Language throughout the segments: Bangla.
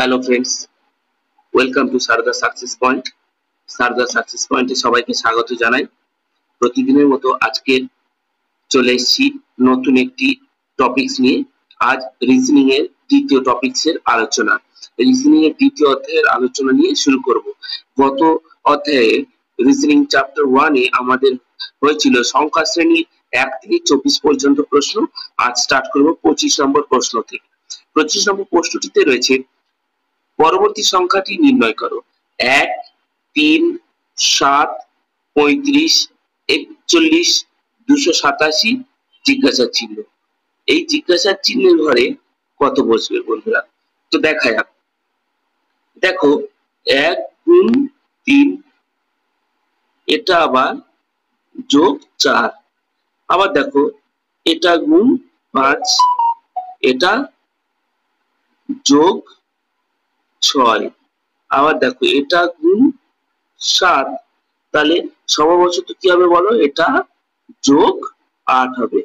Hello friends, welcome to Sarada success point. Sarada success পয়েন্টে সবাইকে স্বাগত জানাই। প্রতিদিনের মতো আজকে চলে এসেছি নতুন একটি টপিকস নিয়ে। আজ রিজনিং এর দ্বিতীয় টপিকসের আলোচনা। রিজনিং এর দ্বিতীয় অধ্যায়ের আলোচনা নিয়ে শুরু করব। গত অধ্যায়ে রিজনিং চ্যাপ্টার 1 এ আমাদের হয়েছিল সংখ্যা শ্রেণীর 1 থেকে 24 পর্যন্ত প্রশ্ন। আজ স্টার্ট করব 25 নম্বর প্রশ্ন থেকে। 25 নম্বর প্রশ্নটিতে রয়েছে পরবর্তী সংখ্যাটি নির্ণয় করো। 1, 3, 7, 35, 41, 287 জিজ্ঞাসা চিহ্ন। এই জিজ্ঞাসা চিহ্নের ঘরে কত বসবে বন্ধুরা? তো দেখা যাক। দেখো 1 গুণ 3, এটা আবার যোগ 4, আবার দেখো এটা গুণ 5, এটা যোগ 6, আবার দেখো এটা গুণ 7, তাহলে সমবচন কি হবে বলো? এটা যোগ 8 হবে।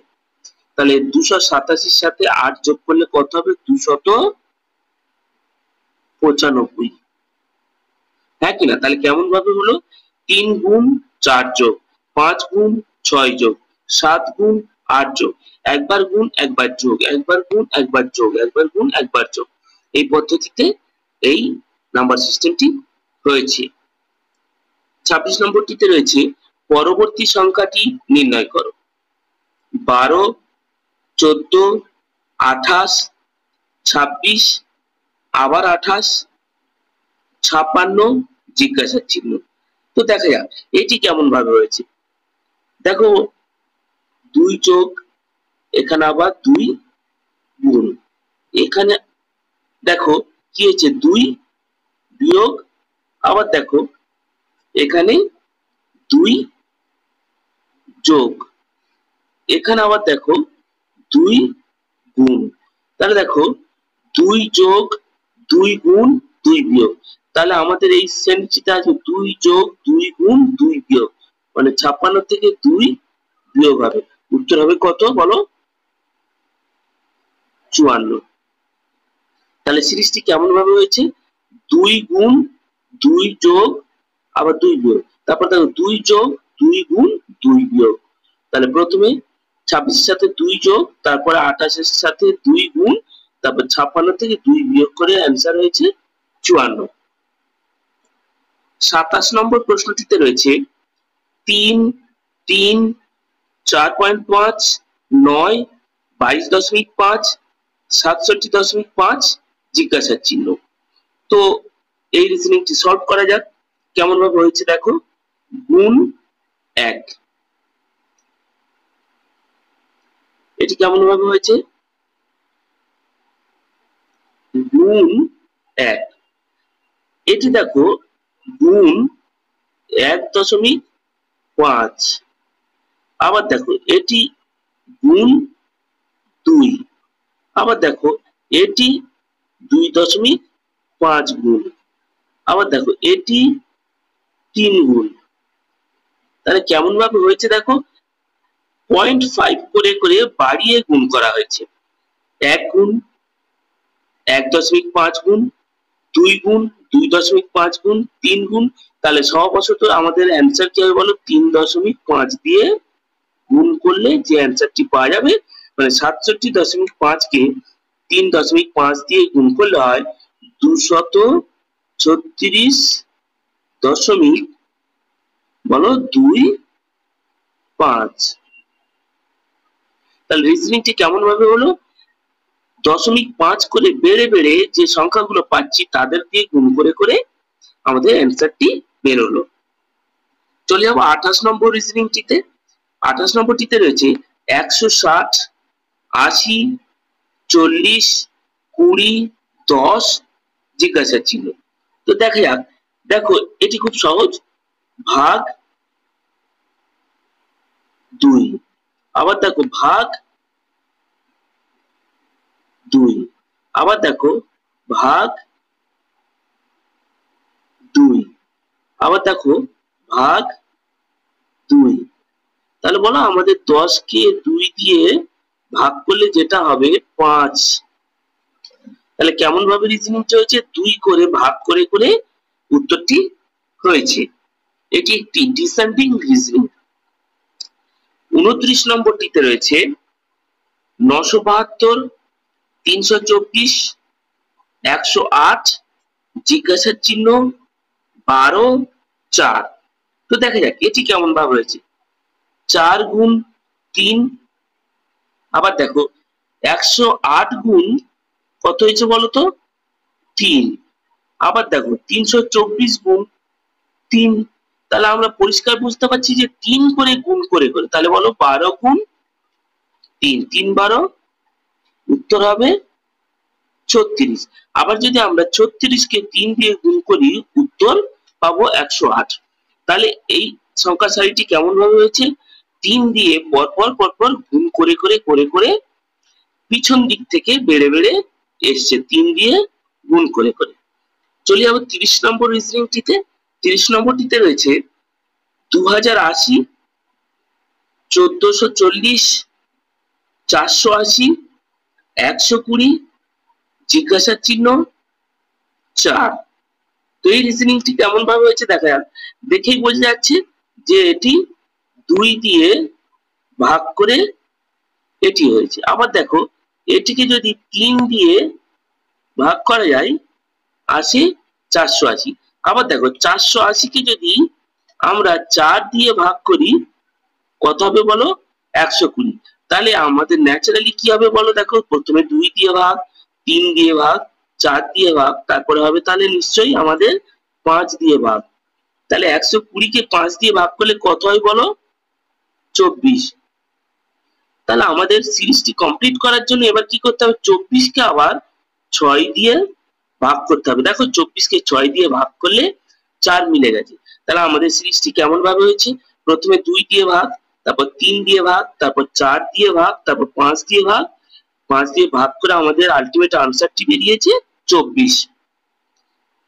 তাহলে 287 সাথে 8 যোগ করলে কত হবে? 295। হ্যাঁ কিনা? তাহলে কেমন ভাবে হলো? 3 গুণ 4 যোগ 5 গুণ 6 যোগ 7 গুণ 8 যোগ, একবার গুণ একবার যোগ, একবার গুণ একবার যোগ, একবার গুণ একবার যোগ, এই পদ্ধতিতে এই নাম্বার সিস্টেমটি রয়েছে। 26 নম্বরটিতে রয়েছে পরবর্তী সংখ্যাটি নির্ণয় করো। 12, 14, 28, 26, আবার 28, 56 জিজ্ঞাসা চিহ্ন। তো দেখা যাক এটি কেমন ভাবে হয়েছে। দেখো 2 যোগ, এখানে আবার 2 গুণ, এখানে দেখো কি হয়েছে? 2 বিয়োগ, আবার দেখো এখানে 2 যোগ, এখানে আবার দেখো 2 গুণ। তাহলে দেখো 2 যোগ 2 গুণ 2 বিয়োগ, তাহলে আমাদের এই শ্রেণীটিতে আছে 2 যোগ 2 গুণ 2 বিয়োগ, মানে 56 থেকে 2 বিয়োগ হবে। উত্তর হবে কত বলো? 54। তাহলে সিরিজটি কেমন ভাবে হয়েছে? 2 গুণ 2 যোগ আবার 2 বিয়োগ, তারপর দেখো 2 যোগ 2 গুণ 2 বিয়োগ। তাহলে প্রথমে 26 এর সাথে 2 যোগ, তারপরে 28 এর সাথে 2 গুণ, তারপর 56 থেকে 2 বিয়োগ করে অ্যান্সার হয়েছে 54। 27 নম্বর প্রশ্নটিতে রয়েছে 3, 3, 4.5, 9, 22.5, 67.5 জিজ্ঞাসা চিহ্ন। তো এই রিজনিংটি সলভ করা যাক। কেমন ভাবে হয়েছে দেখো। গুণ 1, এটি কেমন ভাবে হয়েছে? গুণ 1, এটি দেখো গুণ 1.5, আবার দেখো এটি গুণ 2, আবার দেখো এটি 2.5 গুণ, আবার দেখো এটি 3 গুণ। তাহলে কেমন ভাবে হয়েছে দেখো? 0.5 করে করে বাড়িয়ে গুণ করা হয়েছে। 1 গুণ 1.5 গুণ, 2 গুণ 2.5 গুণ, 3 গুণ। তাহলে স্বভাবত আমাদের অ্যান্সার কি হবে বলো? 3.5 দিয়ে গুণ করলে যে অ্যান্সারটি পাওয়া যাবে, মানে 67.5 কে 3.5 দিয়ে গুণ করলে হয় 236 বলো 25। তাহলে রিজনিংটি কেমন ভাবে হলো? 0.5 করে বেড়ে বেড়ে যে সংখ্যাগুলো পাচ্ছি তাদের দিয়ে গুণ করে করে আমাদের অ্যান্সারটি বের হলো। চলে যাবো 28 নম্বর রিজনিংটিতে। 28 নম্বরটিতে রয়েছে 160, 80, 40, 20, 10 জিজ্ঞাসা চিহ্ন। তো দেখা যাক। দেখো এটি খুব সহজ। ভাগ 2, আবার দেখো ভাগ 2, আবার দেখো ভাগ 2, আবার দেখো ভাগ 2। তাহলে বলো আমাদের 10 কে 2 দিয়ে ভাগ করলে যেটা হবে 5। তাহলে কেমন ভাবে রিজনিংটা হয়েছে, 2 করে ভাগ করে করে উত্তরটি হয়েছে। এটি একটি ডিসেন্ডিং রিজনিং। 29 নম্বরটিতে রয়েছে 972, 324, 108, জিজ্ঞাসার চিহ্ন, 12, 4। তো দেখা যাক এটি কেমন ভাবে হয়েছে। 4 গুণ 3, আবার দেখো 108 গুণ কত হয়েছে বলতো, 3। আবার দেখো 324 গুণ 3। তাহলে আমরা পরিষ্কার বুঝতে পারছি যে 3 করে গুণ করে করে, তাহলে বলো 12 গুণ 3, 3 12, উত্তর হবে 36। আবার যদি আমরা 36 কে 3 দিয়ে গুণ করি, উত্তর পাবো 108। তাহলে এই সংখ্যা সারিটি কেমন ভাবে হয়েছে, 3 দিয়ে পরপর পরপর গুণ করে করে করে করে পিছন দিক থেকে বেড়ে বেড়ে এসছে, 3 দিয়ে গুণ করে করে। চলে যাবো 30 নম্বর রিজনিংটিতে। 30 নম্বরটিতে রয়েছে 2080, 1440, 480, 120, জিজ্ঞাসার চিহ্ন, 4। তো এই রিজনিংটি কেমন ভাবে হয়েছে দেখা যাক। দেখেই বোঝা যাচ্ছে যে এটি 2 দিয়ে ভাগ করে এটি হয়েছে। আবার দেখো এটিকে যদি 3 দিয়ে ভাগ করা যায়, আসে 480। আবার দেখো 480 কে যদি আমরা 4 দিয়ে ভাগ করি, কত হবে বলো, 120। তাহলে আমাদের ন্যাচারালি কি হবে বলো, দেখো প্রথমে 2 দিয়ে ভাগ, 3 দিয়ে ভাগ, 4 দিয়ে ভাগ, তারপরে হবে তাহলে নিশ্চয়ই আমাদের 5 দিয়ে ভাগ। তাহলে 120 কে 5 দিয়ে ভাগ করলে কত হয় বলো, 24। তাহলে আমাদের সিরিজটি কমপ্লিট করার জন্য এবার কি করতে হবে, 24 কে আবার 6 দিয়ে ভাগ করতে হবে। দেখো 24 কে 6 দিয়ে ভাগ করলে 4 মিলে গেছে। তাহলে আমাদের সিরিজটি কেমন ভাবে হয়েছে, প্রথমে 2 দিয়ে ভাগ, তারপর 3 দিয়ে ভাগ, তারপর 4 দিয়ে ভাগ, তারপর 5 দিয়ে ভাগ, 5 দিয়ে ভাগ করে আমাদের আলটিমেট আনসারটি বেরিয়েছে 24।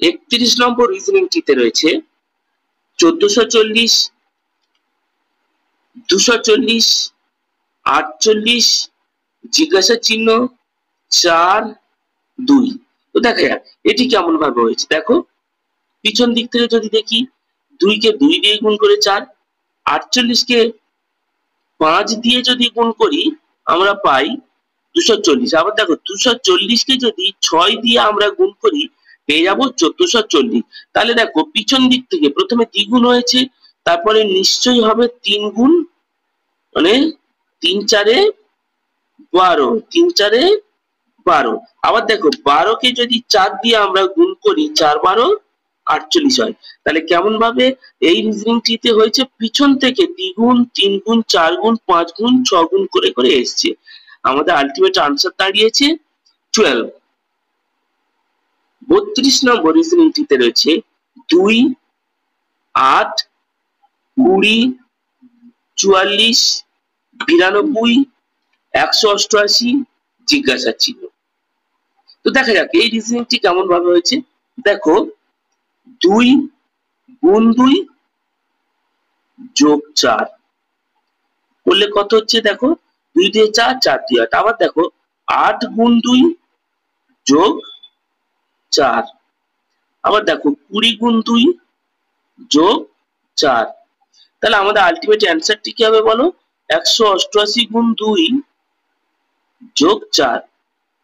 31 নম্বর রিজনিংটিতে রয়েছে 1440, 240, 48, জিজ্ঞাসার চিহ্ন, 4, 2। তো দেখা যাক এটি কেমন ভাবে হয়েছে। দেখো পিছন দিক থেকে যদি দেখি, 2 কে 2 দিয়ে গুণ করে 4, 48 কে 5 দিয়ে যদি গুণ করি আমরা পাই 240। আবার দেখো 240 কে যদি 6 দিয়ে আমরা গুণ করি পেয়ে যাবো 1440। তাহলে দেখো পিছন দিক থেকে প্রথমে দ্বিগুণ হয়েছে, তারপরে নিশ্চয়ই হবে 3 গুণ, মানে 3 4 12, 3 4 12। আবার দেখো 12 কে যদি 4 দিয়ে আমরা গুণ করি, 4 12 48 হয়। তাহলে কেমন ভাবে এই রিজনিংটিতে হয়েছে, পিছন থেকে দ্বিগুণ, 3 গুণ, 4 গুণ, 5 গুণ, 6 গুণ করে করে এসছে। আমাদের আলটিমেট আনসার দাঁড়িয়েছে 12। 32 নম্বর রিজনিংটিতে রয়েছে 2, 8, 20, 44, 92, 188, জিজ্ঞাসার চিহ্ন। তো দেখা যাক এই রিজনিংটি কেমন ভাবে হয়েছে। দেখো 2 গুণ 2 যোগ 4 করলে কত হচ্ছে, দেখো 2 দিয়ে 4, 4 দিয়ে 8। আবার দেখো 8 গুণ 2 যোগ 4। আবার দেখো 20 গুণ 2 যোগ 4। তাহলে আমাদের আলটিমেট অ্যান্সারটি কি হবে বলো, 188 গুণ 2 যোগ 4।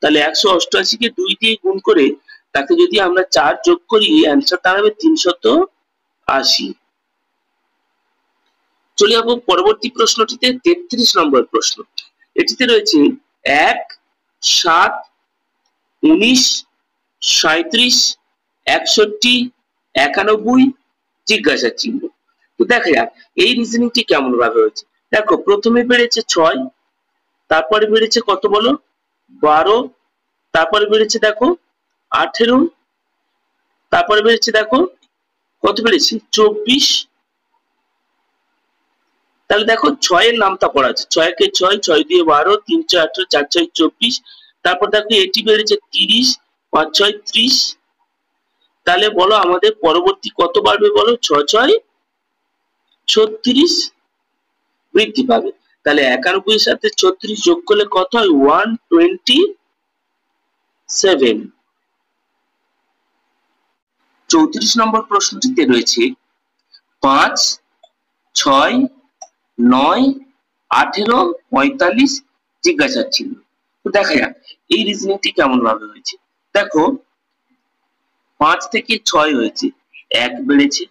তাহলে 188 কে 2 দিয়ে গুণ করে তাকে যদি আমরা 4 যোগ করি, অ্যান্সার দাঁড়াবে 380। চলে যাবো পরবর্তী প্রশ্নটিতে, 33 নম্বর প্রশ্ন। এটিতে রয়েছে 1, 7, 19, 37, 61, 91, জিজ্ঞাসার চিহ্ন। তো দেখা যাক এই রিজনিংটি কেমন ভাবে হয়েছে। দেখো প্রথমে বেড়েছে 6, তারপরে বেড়েছে কত বলো, 12, তারপরে বেড়েছে দেখো 18, তারপরে বেড়েছে দেখো কত বেড়েছে 24। তাহলে দেখো 6 এর নামটা পড়া আছে, 6 কে 6, 6 দিয়ে 12, 3 4 18, 4 6 24। তারপর দেখো এটি বেড়েছে 30, 5 6 30। তাহলে বলো আমাদের পরবর্তী কত বাড়বে বলো, 6 6 36 বৃদ্ধি পাবে। তাহলে 91 এর সাথে 36 যোগ করলে কত হয়, 127। 34 নম্বর প্রশ্নটিতে রয়েছে 5, 6, 9, 18, 45 জিজ্ঞাসার চিহ্ন। তো দেখা যাক এই রিজনিংটি কেমন ভাবে হয়েছে। দেখো 5 থেকে 6 হয়েছে 1 বেড়েছে,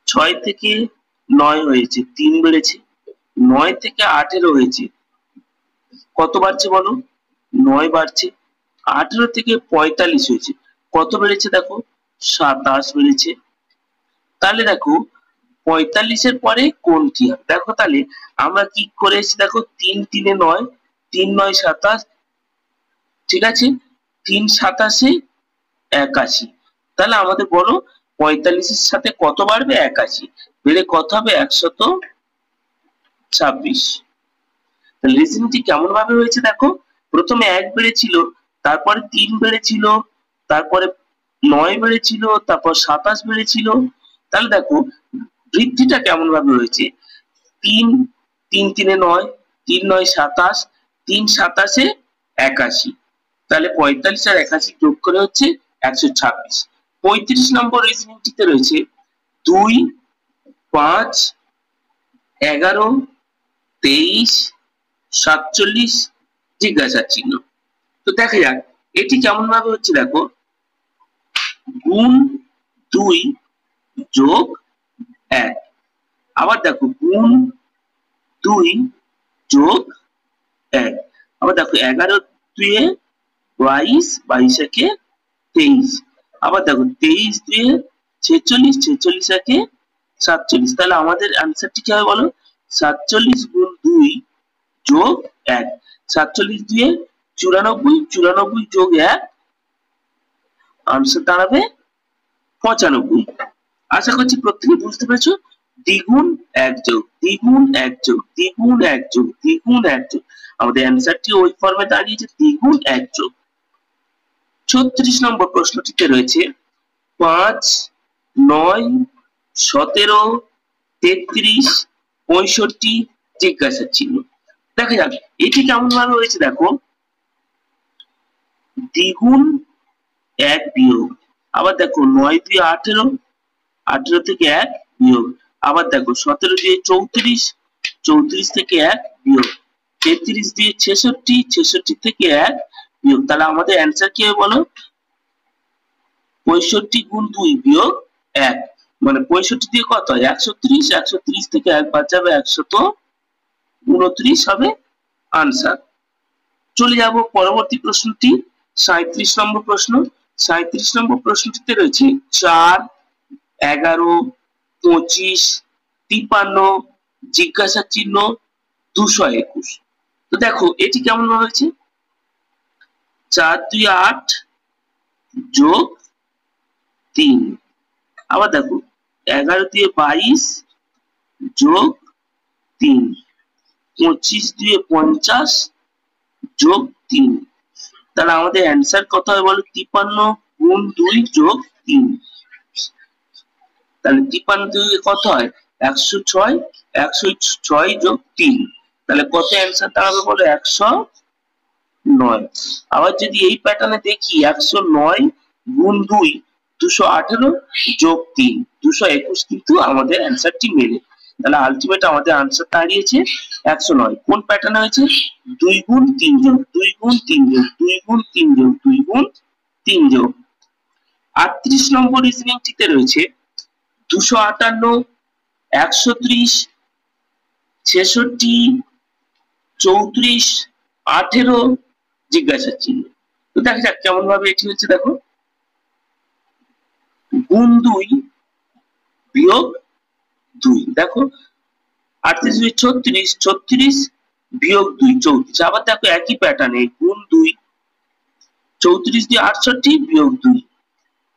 6 থেকে 9 হয়েছে 3 বেড়েছে, 9 থেকে 18 হয়েছে কত বাড়ছে বলো? 9 বাড়ছে। 18 থেকে 45 হয়েছে কত বেড়েছে? দেখো 27 বেড়েছে। তাহলে দেখো 45 এর পরে কোনটি হবে? দেখো তাহলে আমরা কি করে এসেছি, দেখো 3 3 9, 3 9 27, ঠিক আছে, 3 27 81। তাহলে আমাদের বলো 45 এর সাথে কত বাড়বে? 81 বেড়ে কত হবে? 126। তাহলে রিজনিংটি কেমন ভাবে হয়েছে দেখো, প্রথমে 1 বেড়েছিল, তারপরে 3 বেড়েছিল, তারপরে 9 বেড়েছিল, তারপর 27 বেড়েছিল। তাহলে দেখো বৃদ্ধিটা কেমন ভাবে হয়েছে, 3 3 3 9, 3 9 27, 3 27 81। তাহলে 45 আর 81 যোগ করে হচ্ছে 126। 35 নম্বর রিজনিংটিতে রয়েছে 2, 5, 11, 23, 47 জিজ্ঞাসার চিহ্ন। তো দেখা যাক এটি কেমন ভাবে হচ্ছে। দেখো গুণ 2 যোগ 1, আবার দেখো গুণ 2 যোগ 1, আবার দেখো 11 2 22, 22 একে 23, আবার দেখো 23 2 46, 46 একে 47। তাহলে আমাদের অ্যান্সারটি কি হবে বলো? 47 গুণ 2 যোগ 1, 47 2 94, 94 যোগ 1 আনসার দাঁড়াবে 95। আশা করছি প্রত্যেকে বুঝতে পেরেছো। দ্বিগুণ 1 যোগ দ্বিগুণ 1 যোগ দ্বিগুণ 1 যোগ দ্বিগুণ 1 যোগ, আমাদের অ্যান্সারটি ওই ফর্মে দাঁড়িয়েছে দ্বিগুণ 1 যোগ। 36 নম্বর প্রশ্নটিতে রয়েছে 5, 9, 17, 33, 65 জিজ্ঞাসার চিহ্ন। দেখা যাক এটি কেমন ভাবে হয়েছে। দেখো দ্বিগুণ 1 বিয়োগ, আবার দেখো 9 2 18, 18 থেকে 1 বিয়োগ, আবার দেখো 17 দিয়ে 34, 34 থেকে 1 বিয়োগ, 33 দিয়ে 66, 66 থেকে 1 বিয়োগ। তাহলে আমাদের অ্যান্সার কি হবে বলো? 65 গুণ 2 বিয়োগ 1, মানে 65 দিয়ে কত হয়? 130, 130 থেকে 1 বাদ যাবে 129 হবে আনসার। চলে যাব পরবর্তী প্রশ্নটি 37 নম্বর প্রশ্ন। 37 নম্বর প্রশ্নটিতে রয়েছে 4, 11, 25, 53 জিজ্ঞাসার চিহ্ন 221। তো দেখো এটি কেমন ভাবে হয়েছে, 4 2 8 যোগ 3, আবার দেখো 11 দিয়ে 22 যোগ 3, 25 দিয়ে 50 যোগ 3। তাহলে আমাদের অ্যান্সার কত হবে বলো? 53 গুণ 2 যোগ 3। তাহলে 53 দিয়ে কত হয়? 106, 106 যোগ 3, তাহলে কত অ্যান্সার দাঁড়াবে বলো? 109। আবার যদি এই প্যাটার্নে দেখি 109 গুণ 2 218 যোগ 3 221 কিন্তু আমাদের অ্যান্সারটি মেলে। তাহলে আলটিমেট আমাদের আনসার দাঁড়িয়েছে 109। কোন প্যাটার্নে হয়েছে? 2 গুণ 3 যোগ 2 গুণ 3 যোগ 2 গুণ 3 যোগ 2 গুণ 3 যোগ। 38 নম্বর রিজনিংটিতে রয়েছে 258, 130, 66, 34, 18 জিজ্ঞাসার চিহ্ন। তো দেখা যাক কেমন ভাবে এটি হচ্ছে। দেখো গুণ 2 বিয়োগ 2, দেখো 38 2 36, 36 বিয়োগ 2 34, আবার দেখো একই প্যাটার্নে গুণ 2, 34 দিয়ে 68 বিয়োগ 2,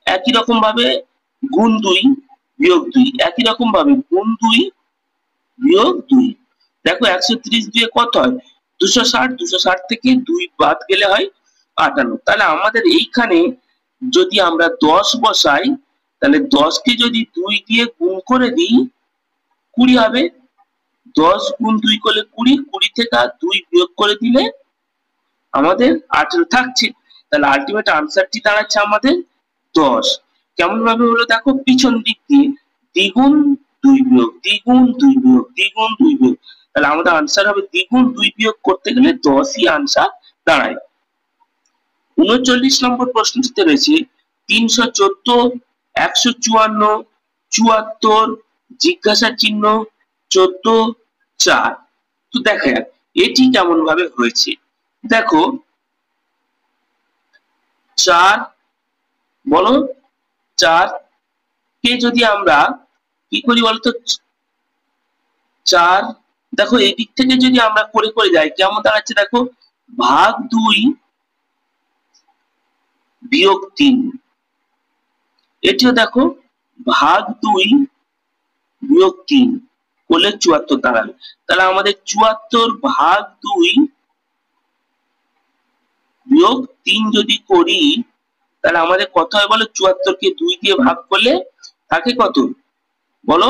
একই রকম ভাবে গুণ 2 বিয়োগ 2, একই রকম ভাবে গুণ 2 বিয়োগ 2। দেখো 130 দিয়ে কত হয়? 260, 260 থেকে 2 বাদ গেলে হয় 58। তাহলে আমাদের এইখানে যদি আমরা 10 বসাই, তাহলে 10 কে যদি 2 দিয়ে গুণ করে দিই 20 হবে। 10 গুণ 2 করলে 20, 20 থেকে 2 বিয়োগ করে দিলে আমাদের 18 থাকছে। তাহলে আলটিমেট আনসারটি দাঁড়াচ্ছে আমাদের 10। কেমন ভাবে হলো দেখো, পিছন দিক দিয়ে দ্বিগুণ 2 বিয়োগ দ্বিগুণ 2 বিয়োগ দ্বিগুণ 2 বিয়োগ, তাহলে আমাদের আনসার হবে দ্বিগুণ 2 বিয়োগ করতে গেলে 10ই আনসার দাঁড়ায়। 39 নম্বর প্রশ্নটিতে রয়েছে 314, 154, 74, জিজ্ঞাসা চিহ্ন 14, 4। তো দেখা যাক এটি কেমন ভাবে হয়েছে। দেখো 4 বলো, 4 কে যদি আমরা কি করি বলতো, 4 দেখো এই দিক থেকে যদি আমরা করে করে যাই কেমন দাঁড়াচ্ছে দেখো, ভাগ 2 বিয়োগ 3, এটিও দেখো ভাগ 2 বিয়োগ 3 করলে 74 দাঁড়াবে। তাহলে আমাদের 74 ভাগ 2 বিয়োগ 3 যদি করি তাহলে আমাদের কত হয় বলো, 74 কে 2 দিয়ে ভাগ করলে থাকে কত বলো,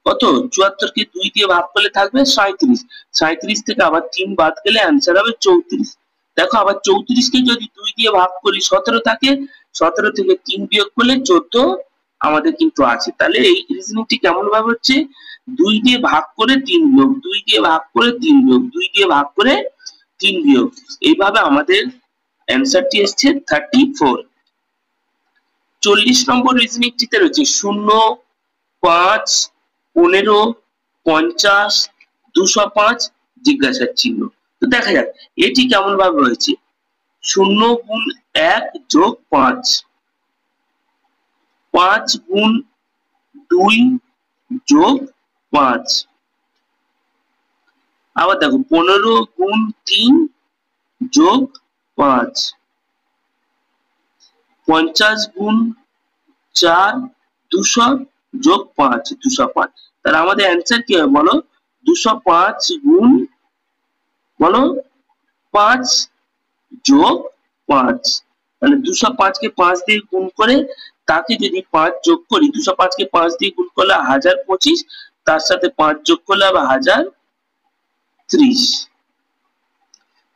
কত 74 কে 2 দিয়ে ভাগ করলে থাকবে 37, 37 থেকে আবার 3 বাদ গেলে অ্যান্সার হবে 34। দেখো আবার 34 কে যদি 2 দিয়ে ভাগ করি 17 থাকে, 17 থেকে 3 বিয়োগ করলে 14 আমাদের কিন্তু আছে। তাহলে এই রিজনিংটি কেমন ভাবে হচ্ছে, 2 দিয়ে ভাগ করে 3 বিয়োগ 2 দিয়ে ভাগ করে 3 বিয়োগ 2 দিয়ে ভাগ করে 3 বিয়োগ, এইভাবে আমাদের অ্যান্সারটি এসেছে 34। 40 নম্বর রিজনিংটিতে রয়েছে 0, 5, 15, 50, 205, জিজ্ঞাসার চিহ্ন। তো দেখা যাক এটি কেমন ভাবে হয়েছে। 0 গুণ 1 যোগ 5, 5 গুণ 2 যোগ 5, আবার দেখো 15 গুণ 3 যোগ 5, 50 গুণ 4, 200 যোগ 5, 205। তাহলে আমাদের অ্যান্সার কি হবে বলো, 205 গুণ বলো 5 যোগ 5, তাহলে 205 কে 5 দিয়ে গুণ করে তাকে যদি 5 যোগ করি, 205 কে 5 দিয়ে গুণ করলে 1025, তার সাথে 5 যোগ করলে আবার 1030।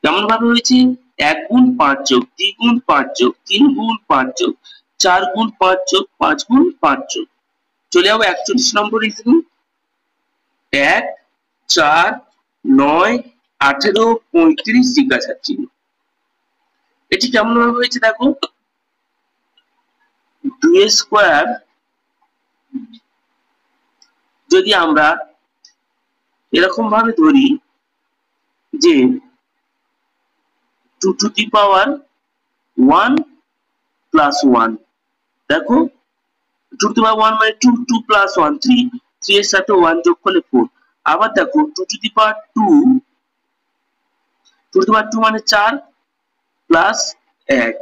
কেমন ভাবে হয়েছে, 1 গুণ 5 যোগ 2 গুণ 5 যোগ 3 গুণ 5 যোগ 4 গুণ 5 যোগ 5 গুণ 5 যোগ। চলে যাবো 41 নম্বর রিজনিং। 1, 4, 9, 18, 35, জিজ্ঞাসার চিহ্ন। এটি কেমন ভাবে হয়েছে দেখো, 2 স্কয়ার যদি আমরা এরকম ভাবে ধরি যে 2 টু দি পাওয়ার 1 প্লাস 1, দেখো 2 টু দি পাওয়ার 1 মানে 2, 2 প্লাস 1 3, 3 এর সাথে 1 যোগ করলে 4। আবার দেখো 2 to the power 2, 2 to the পাওয়ার 2 মানে 4 প্লাস 1,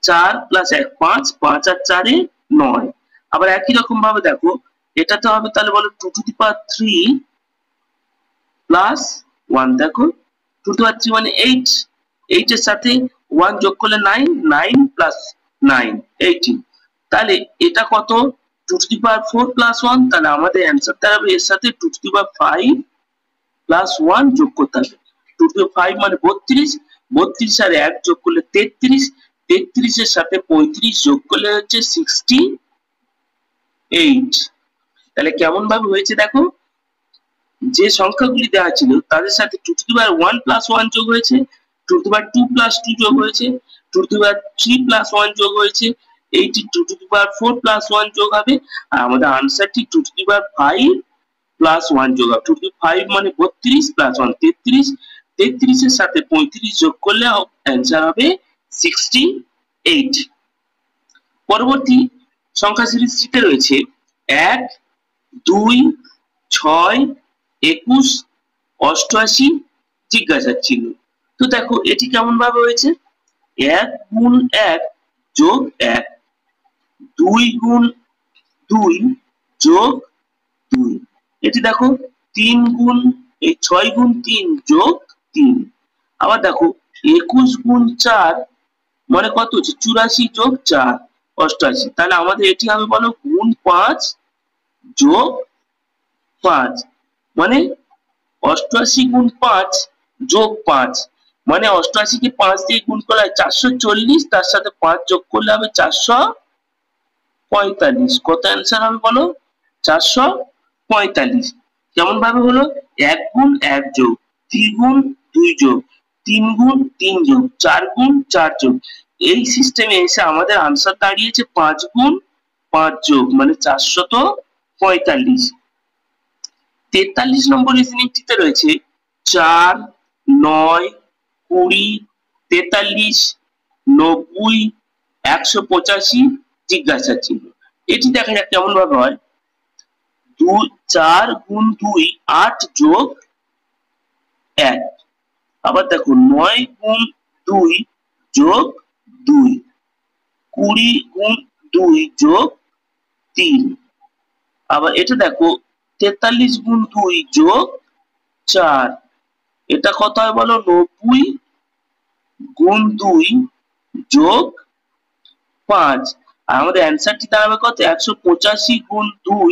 4 প্লাস 1 5, 5 আর 4 এ 9। আবার একই রকম ভাবে দেখো এটাতে হবে, তাহলে বলো 2 টু দি পাওয়ার 3 প্লাস 1, দেখো 2 টু দি পাওয়ার 3 মানে 8, 8 এর সাথে 1 যোগ করলে 9, 9 প্লাস 9 18। তাহলে এটা কত, 2 টু দি পাওয়ার 4 প্লাস 1, তাহলে আমাদের অ্যান্সার দাঁড়াবে এর সাথে 2 টু দি পাওয়ার 5 প্লাস 1 যোগ করতে হবে। 2 টু দি পাওয়ার 5 মানে 32, 32 আর 1 যোগ করলে 33, 33 এর সাথে 35 যোগ করলে হচ্ছে 68। তাহলে কেমন ভাবে হয়েছে দেখো, যে সংখ্যাগুলি দেওয়া ছিল তাদের সাথে 2 টু দি পাওয়ার 1 প্লাস 1 যোগ হয়েছে, 2 টু দি পাওয়ার 2 প্লাস 2 যোগ হয়েছে, 2 টু দি পাওয়ার 3 প্লাস 1 যোগ হয়েছে, এইটি 2 টু দি পাওয়ার 4 প্লাস 1 যোগ হবে, আর আমাদের আনসারটি 2 টু দি পাওয়ার 5 প্লাস 1 যোগ হবে। 2 টু দি 5 মানে 32 প্লাস 1 33, 33 এর সাথে 35 যোগ করলে অ্যান্সার হবে 68। পরবর্তী সংখ্যা সিরিজটিতে রয়েছে 1, 2, 6, 21, 88, জিজ্ঞাসার চিহ্ন। তো দেখো এটি কেমন ভাবে হয়েছে, 1 গুণ 1 যোগ 1, 2 গুণ 2 যোগ 2, এটি দেখো 3 গুণ 6 গুণ 3 যোগ 3। আবার দেখো 21 গুণ 4 মানে কত হচ্ছে, 84 যোগ 4, 88। তাহলে আমাদের এটি হবে বলো গুণ 5 যোগ 5, মানে 88 গুণ 5 যোগ 5, মানে 88 কে 5 দিয়ে গুণ করলে 440, তার সাথে 5 যোগ করলে হবে 445। কত অ্যান্সার হবে বলো? 445। কেমন ভাবে হলো? 1 গুণ 1 যোগ 2 গুণ 2 যোগ 3 গুণ 3 যোগ 4 গুণ 4 যোগ, এই সিস্টেমে এসে আমাদের আনসার দাঁড়িয়েছে 5 গুণ 5 যোগ মানে 445। 43 নম্বর রিজনিংটিতে রয়েছে 4, 9, 20, 43, 90, 185 জিজ্ঞাসা চিহ্ন। এটি দেখা যাক কেমন ভাবে হয়। 4 গুণ 2 8 যোগ 1। আবার দেখো 9 গুণ 2 যোগ 2, 20 গুণ 2 যোগ 3। আবার এটা দেখো 43 গুণ 2 যোগ 4, এটা কত হয় বলো? 90 গুণ 2 যোগ 5। আর আমাদের অ্যান্সারটি দাঁড়াবে কত? 185 গুণ 2,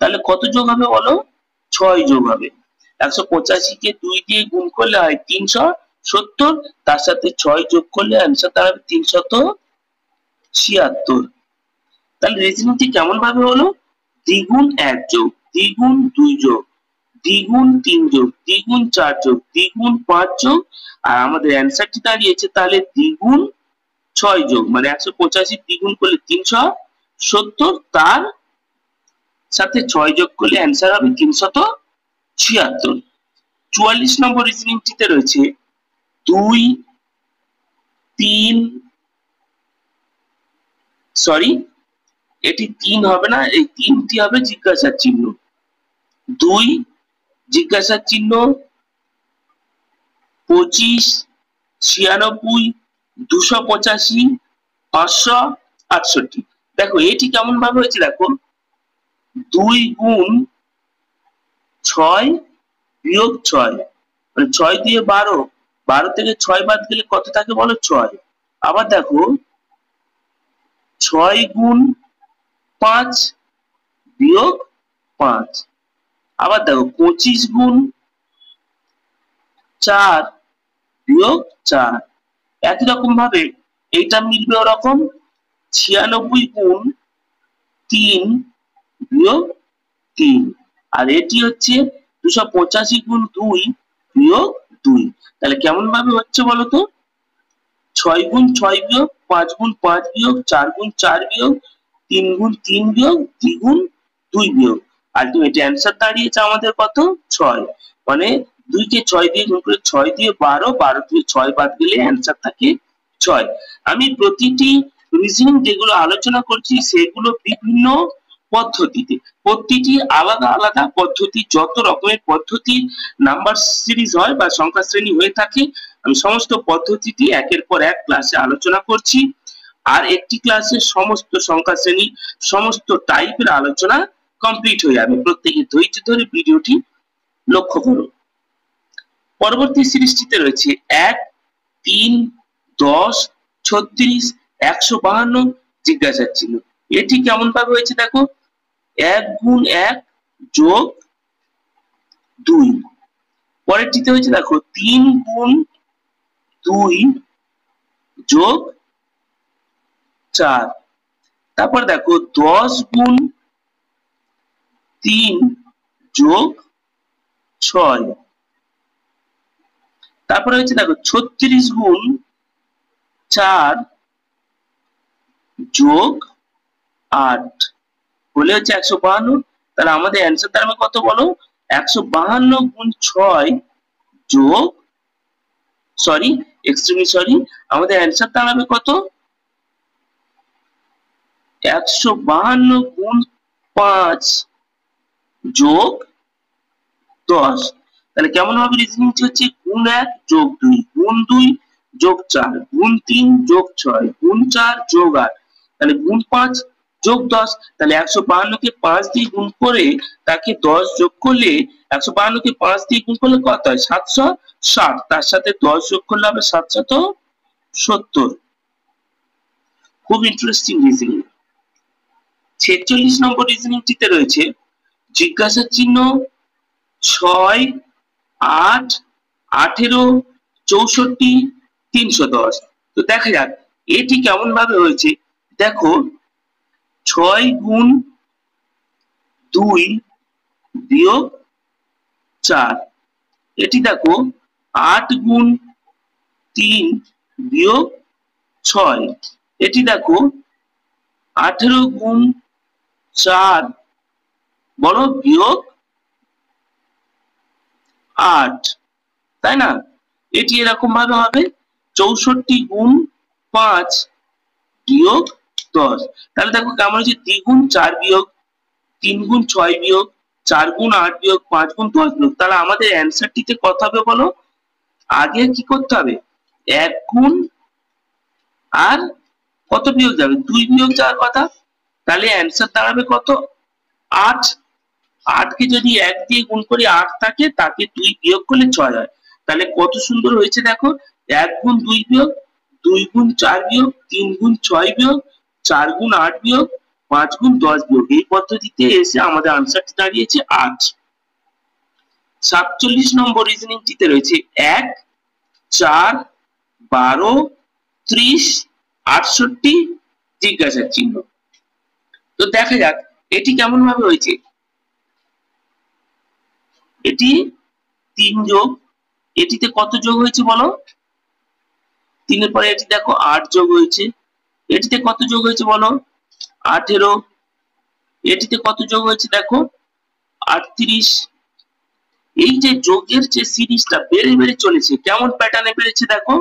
তাহলে কত যোগ হবে বলো? 6 যোগ হবে। 185 কে 2 দিয়ে গুণ করলে হয় 370, তার সাথে 6 যোগ করলে অ্যান্সার দাঁড়াবে 376। তাহলে রিজনিংটি কেমন ভাবে হলো? দ্বিগুণ 1 যোগ দ্বিগুণ 2 যোগ দ্বিগুণ 3 যোগ দ্বিগুণ 4 যোগ দ্বিগুণ 5 যোগ, আর আমাদের অ্যান্সারটি দাঁড়িয়েছে তাহলে দ্বিগুণ 6 যোগ মানে 185 দ্বিগুণ করলে 370, তার সাথে 6 যোগ করলে অ্যান্সার হবে 376। 44 নম্বর রিজনিংটিতে রয়েছে 2, 3, সরি এটি 3 হবে না, এই 3টি হবে জিজ্ঞাসার চিহ্ন। 2 জিজ্ঞাসার চিহ্ন, 25, 96, 285, 568। দেখো এটি কেমন ভাবে হয়েছে দেখো, 2 গুণ 6 বিয়োগ 6 মানে 6 দিয়ে 12, 12 থেকে 6 বাদ গেলে কত থাকে বলো? 6। আবার দেখো 6 গুণ 5 বিয়োগ 5। আবার দেখো 25 গুণ 4 বিয়োগ 4। একই রকম ভাবে এইটা মিলবে ওরকম 96 গুণ 3 বিয়োগ 3, আর এটি হচ্ছে 285 গুণ 2 বিয়োগ 2। তাহলে কেমন ভাবে হচ্ছে বলতো? 6 গুণ 6 বিয়োগ 5 গুণ 5 বিয়োগ 4 গুণ 4 বিয়োগ 3 গুণ 3 বিয়োগ 2 গুণ 2 বিয়োগ, আলটিমেট অ্যান্সার দাঁড়িয়েছে আমাদের কত? 6। মানে 2 কে 6 দিয়ে গুণ করে 6 দিয়ে 12, 12 দিয়ে 6 বাদ গেলে অ্যান্সার থাকে 6। আমি প্রতিটি রিজনিং যেগুলো আলোচনা করছি সেগুলো বিভিন্ন পদ্ধতিতে, প্রতিটি আলাদা আলাদা পদ্ধতি, যত রকমের পদ্ধতির নাম্বার সিরিজ হয় বা সংখ্যা শ্রেণী হয়ে থাকে আমি সমস্ত পদ্ধতিটি একের পর এক ক্লাসে আলোচনা করছি। আর একটি ক্লাসে সমস্ত সংখ্যা শ্রেণী সমস্ত টাইপের আলোচনা কমপ্লিট হয়ে যাবে। প্রত্যেকে ধৈর্য ধরে ভিডিওটি লক্ষ্য করো। পরবর্তী সিরিজটিতে রয়েছে 1, 3, 10, 36, 152 জিজ্ঞাসার চিহ্ন। এটি কেমন ভাবে হয়েছে দেখো, 1 গুণ 1 যোগ 2। পরেরটিতে হয়েছে দেখো 3 গুণ 2 যোগ 4। তারপর দেখো 10 গুণ 3 যোগ 6। তারপরে হচ্ছে দেখো 36 গুণ 4 যোগ 8 হলে হচ্ছে 152। তাহলে আমাদের অ্যান্সার দাঁড়াবে কত বলো? 152 গুণ 6 যোগ, সরি এক্সট্রিমলি সরি, আমাদের অ্যান্সার দাঁড়াবে কত? 152 গুণ 5 যোগ 10। তাহলে কেমন হবে রিজনিংটি হচ্ছে গুণ 1 যোগ 2 গুণ 2 যোগ 4 গুণ 3 যোগ 6 গুণ 4 যোগ 8, তাহলে গুণ 5 যোগ 10। তাহলে 152 কে 5 দিয়ে গুণ করে তাকে 10 যোগ করলে 152 কে 5 দিয়ে গুণ করলে কত হয়? 760, তার সাথে 10 যোগ করলে হবে 770। খুব ইন্টারেস্টিং রিজনিং। 46 নম্বর রিজনিংটিতে রয়েছে জিজ্ঞাসা চিহ্ন 6, 8, 18, 64 310। তো দেখা যাক এটি কেমন ভাবে হয়েছে। দেখো 6 গুণ 2 বিয়োগ 4, এটি দেখো 8 গুণ 3 বিয়োগ 6, এটি দেখো 18 গুণ 4 বলো বিয়োগ 8, তাই না? এটি এরকম ভাবে হবে 64 গুণ 5 বিয়োগ 10। তাহলে দেখো কেমন হচ্ছে 3 গুণ 4 বিয়োগ 3 গুণ 6 বিয়োগ 4 গুণ 8 বিয়োগ 5 গুণ 10 বিয়োগ। তাহলে আমাদের অ্যান্সারটিতে কত হবে বলো? আগে কি করতে হবে? 1 গুণ আর কত বিয়োগ যাবে? 2 বিয়োগ যাওয়ার কথা। তাহলে অ্যান্সার দাঁড়াবে কত? 8। 8 কে যদি 1 দিয়ে গুণ করি 8 থাকে, তাকে 2 বিয়োগ করলে 6 হয়। তাহলে কত সুন্দর হয়েছে দেখো, 1 গুণ 2 বিয়োগ 2 গুণ 4 বিয়োগ 3 গুণ 6 বিয়োগ 4 গুণ 8 বিয়োগ 5 গুণ 10 বিয়োগ। এই পদ্ধতিতে এসে আমাদের আনসারটি দাঁড়িয়েছে 8। 47 নম্বর রিজনিংটিতে রয়েছে 1 4 12 30 68 জিজ্ঞাসা চিহ্ন। তো দেখা যাক এটি কেমন ভাবে হয়েছে। এটি 3 যোগ, এটিতে কত যোগ হয়েছে বলো? 3 এর পরে এটি দেখো 8 যোগ হয়েছে, এটিতে কত যোগ হয়েছে বলো? 18, এটিতে কত যোগ হয়েছে দেখো? 38। এই যে যোগের যে সিরিজটা বেড়ে বেড়ে চলেছে, কেমন প্যাটার্নে বেড়েছে দেখো?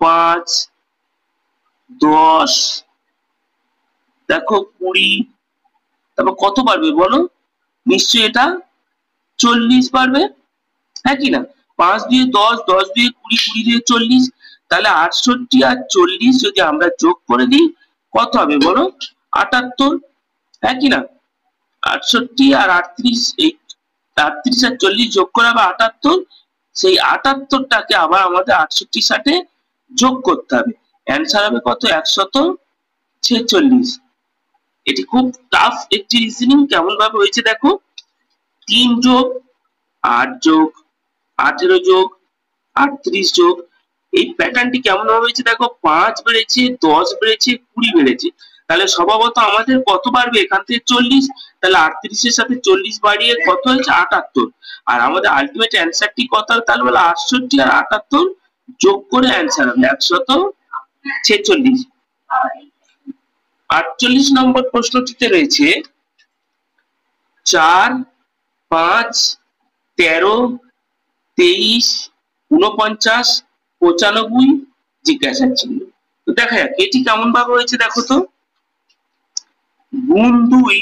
5 10 দেখো 20, তারপর কত বাড়বে বলো? নিশ্চয়ই এটা 40 বাড়বে, হ্যাঁ কি না? 5 দিয়ে 10 10 দিয়ে 20 20 দিয়ে 40, তাহলে 68 আর 40 যদি আমরা যোগ করে দিই কত হবে বলো? 78, হ্যাঁ কি না? 68 আর 38, এই 38 আর 40 যোগ করে আবার 78, সেই 78টাকে আবার আমাদের 68 সাথে যোগ করতে হবে। অ্যান্সার হবে কত? 146। এটি খুব টাফ একটি রিজনিং। কেমন ভাবে হয়েছে দেখো, 3 যোগ 8 যোগ 18 যোগ 38 যোগ, এই প্যাটার্নটি কেমন ভাবে হয়েছে দেখো? 5 বেড়েছে 10 বেড়েছে 20 বেড়েছে। তাহলে স্বভাবত আমাদের কত বাড়বে? এখান থেকে 40, তাহলে 38 এর সাথে 40 বাড়িয়ে কত হয়েছে? 78। আর আমাদের আলটিমেট অ্যান্সারটি কত হবে? তাহলে বলে 68 আর 78 যোগ করে অ্যান্সার হবে 146। 48 নম্বর প্রশ্নটিতে রয়েছে 4 5 13 23 49 95 জিজ্ঞাসা চিহ্ন। তো দেখা যাক এটি কেমন ভাবে হয়েছে দেখো তো। গুণ 2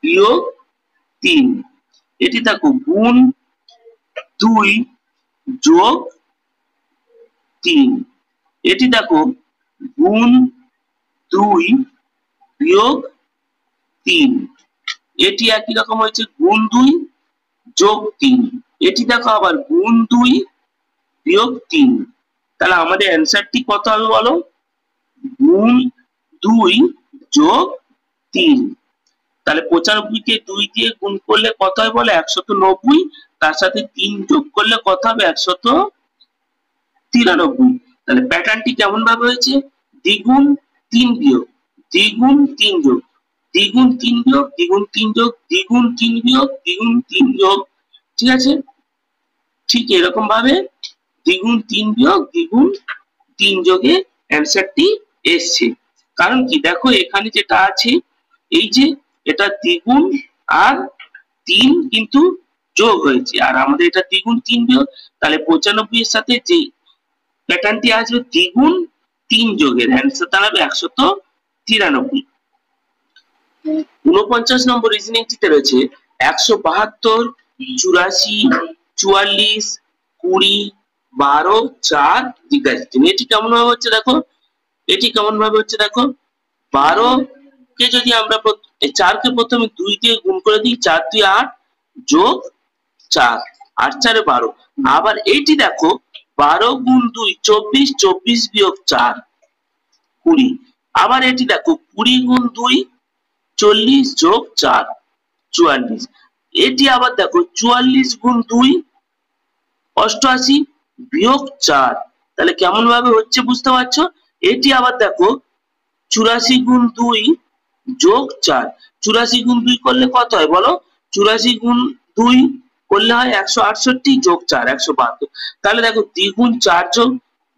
বিয়োগ 3, এটি দেখো গুণ 2 যোগ 3, এটি দেখো গুণ 2 বিয়োগ 3, এটি একই রকম হয়েছে গুণ 2 যোগ 3, এটি দেখো আবার গুণ 2 বিয়োগ 3। তাহলে আমাদের অ্যান্সারটি কত হবে বলো? গুণ 2 যোগ 3। তাহলে 95 কে 2 দিয়ে গুণ করলে কত হয় বলো? 190, তার সাথে 3 যোগ করলে কত হবে? 193। তাহলে প্যাটার্নটি কেমন ভাবে হয়েছে? দ্বিগুণ 3 বিয়োগ দ্বিগুণ 3 যোগ দ্বিগুণ 3 বিয়োগ দ্বিগুণ 3 যোগ দ্বিগুণ 3 বিয়োগ দ্বিগুণ 3 যোগ, ঠিক আছে? ঠিক এরকম ভাবে দ্বিগুণ 3 বিয়োগ দ্বিগুণ 3 যোগে অ্যান্সারটি এসছে। কারণ কি দেখো এখানে যেটা আছে, এই যে এটা দ্বিগুণ আর 3 কিন্তু যোগ হয়েছে, আর আমাদের এটা দ্বিগুণ 3 বিয়োগ। তাহলে 95 এর সাথে যে প্যাটার্নটি আসবে দ্বিগুণ 3 যোগের, অ্যান্সার দাঁড়াবে 193। 49 নম্বর রিজনিংটিতে রয়েছে 172 84 44 20 12 4 জিজ্ঞাসা চিহ্ন। এটি কেমন ভাবে হচ্ছে দেখো, এটি কেমন ভাবে হচ্ছে দেখো, 12 কে যদি আমরা 4 কে প্রথমে 2 দিয়ে গুণ করে দিই, 4 2 8 যোগ 4, 8 4 12। আবার এইটি দেখো 12 গুণ 2 24, 24 বিয়োগ 4 20। আবার এটি দেখো 20 গুণ 2 40 যোগ 4 44। এটি আবার দেখো 44 গুণ 2 88 বিয়োগ 4, তাহলে কেমন ভাবে হচ্ছে বুঝতে পারছো? এটি আবার দেখো 84 গুণ 2 যোগ 4, 84 গুণ 2 করলে কত হয় বলো? 84 গুণ 2 করলে হয় 168 যোগ 4 172, তাহলে দেখো দ্বিগুণ 4 যোগ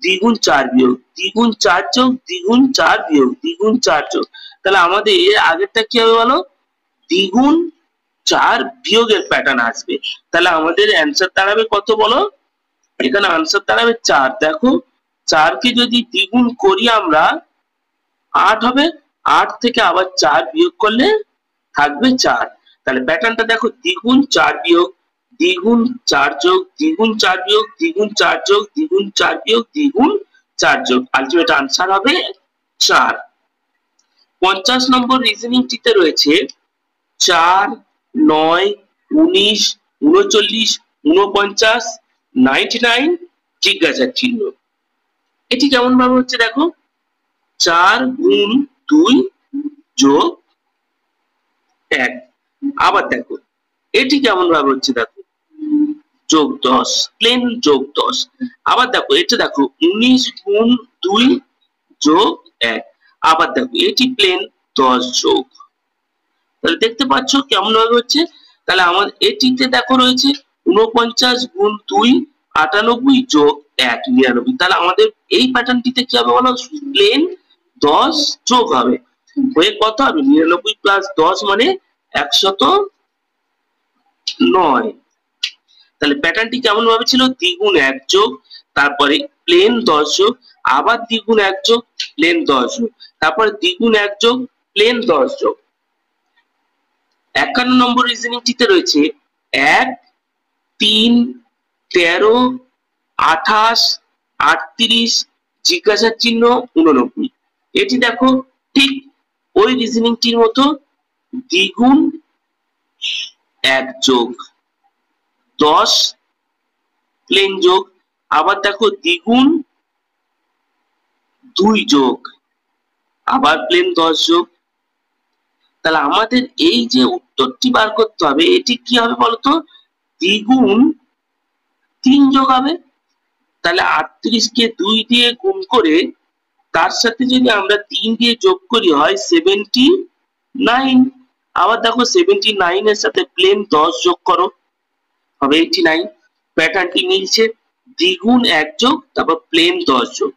দ্বিগুণ 4 বিয়োগ দ্বিগুণ 4 যোগ দ্বিগুণ 4 বিয়োগ দ্বিগুণ 4 যোগ, তাহলে আমাদের আগেরটা কি হবে বলো? দ্বিগুণ 4 বিয়োগের প্যাটার্ন আসবে, তাহলে আমাদের অ্যান্সার দাঁড়াবে কত বলো? এখানে আনসার দাঁড়াবে 4। দেখো 4 কে যদি দ্বিগুণ করি আমরা 8 হবে, 8 থেকে আবার 4 বিয়োগ করলে থাকবে 4, তাহলে প্যাটার্নটা দেখো দ্বিগুণ 4 বিয়োগ দ্বিগুণ 4 যোগ দ্বিগুণ 4 বিয়োগ দ্বিগুণ 4 যোগ দ্বিগুণ 4 বিয়োগ দ্বিগুণ 4 যোগ, আলটিমেট আনসার হবে 4। 50 নম্বর রিজনিংটিতে রয়েছে 4, 9, 19, 39, 49, 99 জিজ্ঞাসার চিহ্ন। এটি কেমন ভাবে হচ্ছে দেখো? 4 গুণ 2 যোগ 1, আবার দেখো এটি কেমন ভাবে হচ্ছে দেখো? যোগ 10, প্লেন যোগ 10, আবার দেখো এটা দেখো 19 গুণ 2 যোগ 1, আবার দেখো এটি প্লেন 10 যোগ, তাহলে দেখতে পাচ্ছ কেমন ভাবে হচ্ছে? তাহলে আমাদের এটিতে দেখো রয়েছে 49 গুণ 2 98 যোগ 1 99, তাহলে আমাদের এই প্যাটার্নটিতে কি হবে বলো? প্লেন 10 যোগ হবে, হয়ে কত হবে? 99 প্লাস 10 মানে 109, তাহলে প্যাটার্নটি কেমন ভাবে ছিল? দ্বিগুণ 1 যোগ তারপরে প্লেন 10 যোগ আবার দ্বিগুণ 1 যোগ প্লেন 10 যোগ তারপরে দ্বিগুণ 1 যোগ প্লেন 10 যোগ। 51 নম্বর রিজনিংটিতে রয়েছে 1, 3, 13, 28, 38 জিজ্ঞাসার চিহ্ন 89, এটি দেখো ঠিক ওই রিজনিংটির মতো দ্বিগুণ 1 যোগ 10 প্লেন যোগ আবার দেখো দ্বিগুণ 2 যোগ আবার প্লেন 10 যোগ, তাহলে আমাদের এই যে উত্তরটি বার করতে হবে এটি কি হবে বলতো? দ্বিগুণ 3 যোগ হবে, তাহলে 38 কে 2 দিয়ে গুণ করে তার সাথে যদি আমরা 3 দিয়ে যোগ করি হয় 79, আবার দেখো 79 এর সাথে প্লেন 10 যোগ করো হবে 89, প্যাটার্নটি মিলছে দ্বিগুণ 1 যোগ তারপর প্লেন 10 যোগ